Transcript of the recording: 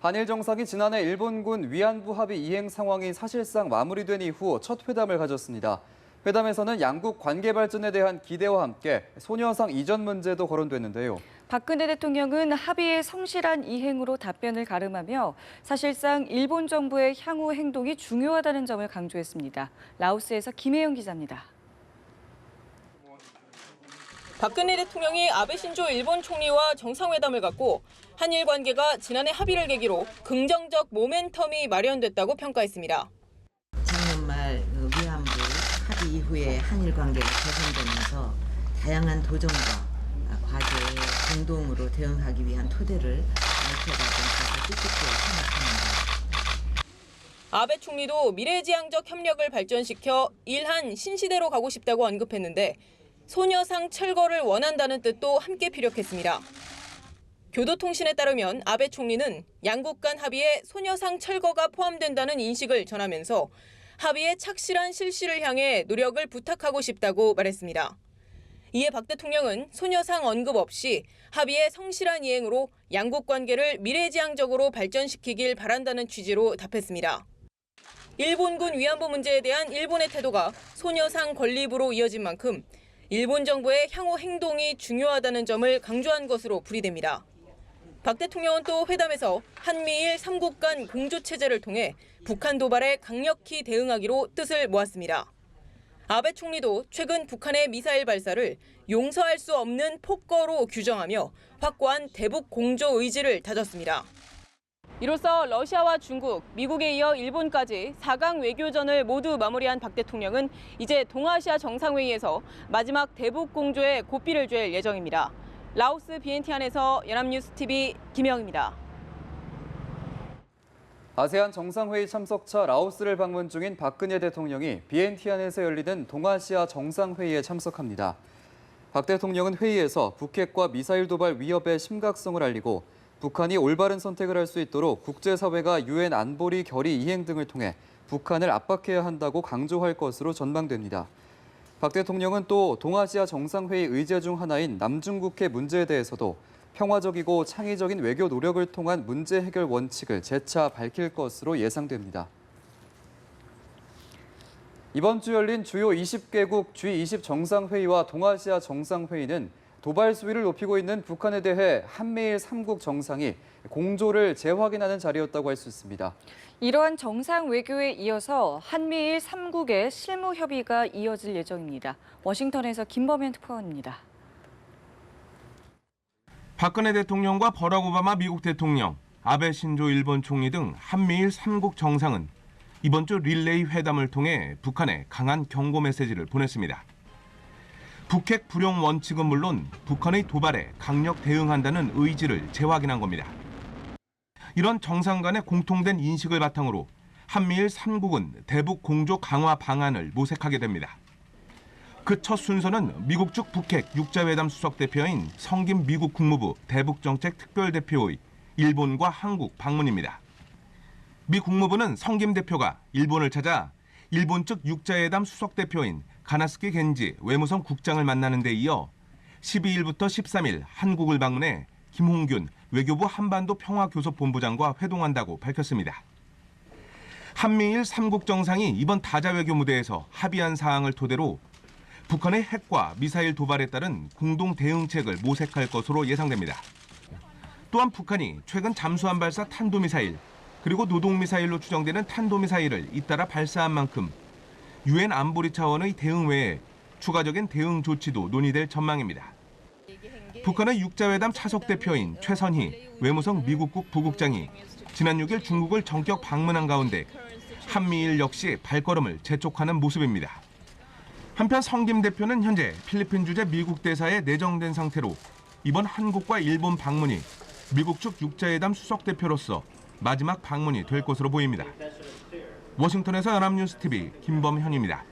한일 정상이 지난해 일본군 위안부 합의 이행 상황이 사실상 마무리된 이후 첫 회담을 가졌습니다. 회담에서는 양국 관계 발전에 대한 기대와 함께 소녀상 이전 문제도 거론됐는데요. 박근혜 대통령은 합의의 성실한 이행으로 답변을 가름하며 사실상 일본 정부의 향후 행동이 중요하다는 점을 강조했습니다. 라오스에서 김혜영 기자입니다. 박근혜 대통령이 아베 신조 일본 총리와 정상회담을 갖고 한일 관계가 지난해 합의를 계기로 긍정적 모멘텀이 마련됐다고 평가했습니다. 작년 말 위안부 합의 이후에 한일 관계가 개선되면서 다양한 도전과 과제에 공동으로 대응하기 위한 토대를 마련해가는 것을 뜻깊게 생각합니다. 아베 총리도 미래지향적 협력을 발전시켜 일한 신시대로 가고 싶다고 언급했는데 소녀상 철거를 원한다는 뜻도 함께 피력했습니다. 교도통신에 따르면 아베 총리는 양국 간 합의에 소녀상 철거가 포함된다는 인식을 전하면서 합의의 착실한 실시를 향해 노력을 부탁하고 싶다고 말했습니다. 이에 박 대통령은 소녀상 언급 없이 합의의 성실한 이행으로 양국 관계를 미래지향적으로 발전시키길 바란다는 취지로 답했습니다. 일본군 위안부 문제에 대한 일본의 태도가 소녀상 건립으로 이어진 만큼 일본 정부의 향후 행동이 중요하다는 점을 강조한 것으로 풀이됩니다. 박 대통령은 또 회담에서 한미일 3국 간 공조체제를 통해 북한 도발에 강력히 대응하기로 뜻을 모았습니다. 아베 총리도 최근 북한의 미사일 발사를 용서할 수 없는 폭거로 규정하며 확고한 대북 공조 의지를 다졌습니다. 이로써 러시아와 중국, 미국에 이어 일본까지 4강 외교전을 모두 마무리한 박 대통령은 이제 동아시아 정상회의에서 마지막 대북 공조에 고삐를 쥘 예정입니다. 라오스 비엔티안에서 연합뉴스TV 김혜영입니다. 아세안 정상회의 참석차 라오스를 방문 중인 박근혜 대통령이 비엔티안에서 열리는 동아시아 정상회의에 참석합니다. 박 대통령은 회의에서 북핵과 미사일 도발 위협의 심각성을 알리고 북한이 올바른 선택을 할 수 있도록 국제사회가 유엔 안보리 결의 이행 등을 통해 북한을 압박해야 한다고 강조할 것으로 전망됩니다. 박 대통령은 또 동아시아 정상회의 의제 중 하나인 남중국해 문제에 대해서도 평화적이고 창의적인 외교 노력을 통한 문제 해결 원칙을 재차 밝힐 것으로 예상됩니다. 이번 주 열린 주요 20개국 G20 정상회의와 동아시아 정상회의는 도발 수위를 높이고 있는 북한에 대해 한미일 3국 정상이 공조를 재확인하는 자리였다고 할 수 있습니다. 이러한 정상 외교에 이어서 한미일 3국의 실무 협의가 이어질 예정입니다. 워싱턴에서 김범현 특파원입니다. 박근혜 대통령과 버락 오바마 미국 대통령, 아베 신조 일본 총리 등 한미일 3국 정상은 이번 주 릴레이 회담을 통해 북한에 강한 경고 메시지를 보냈습니다. 북핵 불용 원칙은 물론 북한의 도발에 강력 대응한다는 의지를 재확인한 겁니다. 이런 정상 간의 공통된 인식을 바탕으로 한미일 3국은 대북 공조 강화 방안을 모색하게 됩니다. 그 첫 순서는 미국 측 북핵 육자회담 수석대표인 성김 미국 국무부 대북정책 특별대표의 일본과 한국 방문입니다. 미 국무부는 성김 대표가 일본을 찾아 일본 측 육자회담 수석대표인 가나스키 겐지 외무성 국장을 만나는 데 이어 12일부터 13일 한국을 방문해 김홍균 외교부 한반도 평화교섭본부장과 회동한다고 밝혔습니다. 한미일 3국 정상이 이번 다자외교 무대에서 합의한 사항을 토대로 북한의 핵과 미사일 도발에 따른 공동 대응책을 모색할 것으로 예상됩니다. 또한 북한이 최근 잠수함 발사 탄도미사일 그리고 노동미사일로 추정되는 탄도미사일을 잇따라 발사한 만큼 유엔 안보리 차원의 대응 외에 추가적인 대응 조치도 논의될 전망입니다. 북한의 육자회담 차석 대표인 최선희 외무성 미국국 부국장이 지난 6일 중국을 전격 방문한 가운데 한미일 역시 발걸음을 재촉하는 모습입니다. 한편 성김 대표는 현재 필리핀 주재 미국 대사에 내정된 상태로 이번 한국과 일본 방문이 미국 측 육자회담 수석 대표로서 마지막 방문이 될 것으로 보입니다. 워싱턴에서 연합뉴스TV 김범현입니다.